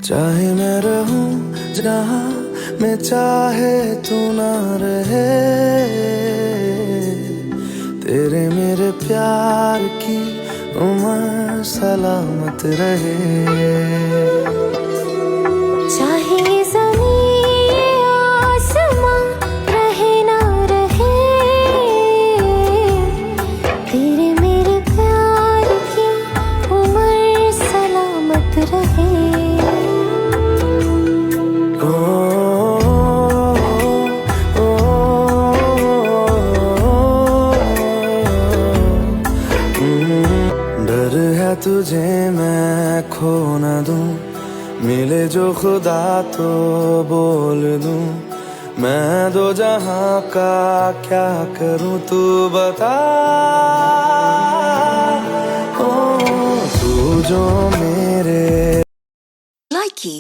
चाहे मैं रहूं जहां मैं चाहे तू ना रहे, तेरे मेरे प्यार की उम्र सलामत रहे। चाहे ज़मीन आसमां रहे ना रहे, तेरे मेरे प्यार की उम्र सलामत रहे। डर है तुझे मैं खो न दूं, मिले जो खुदा तो बोल दूं, मैं दो जहां का क्या करूं तू बता। ओ तू जो मेरे Likey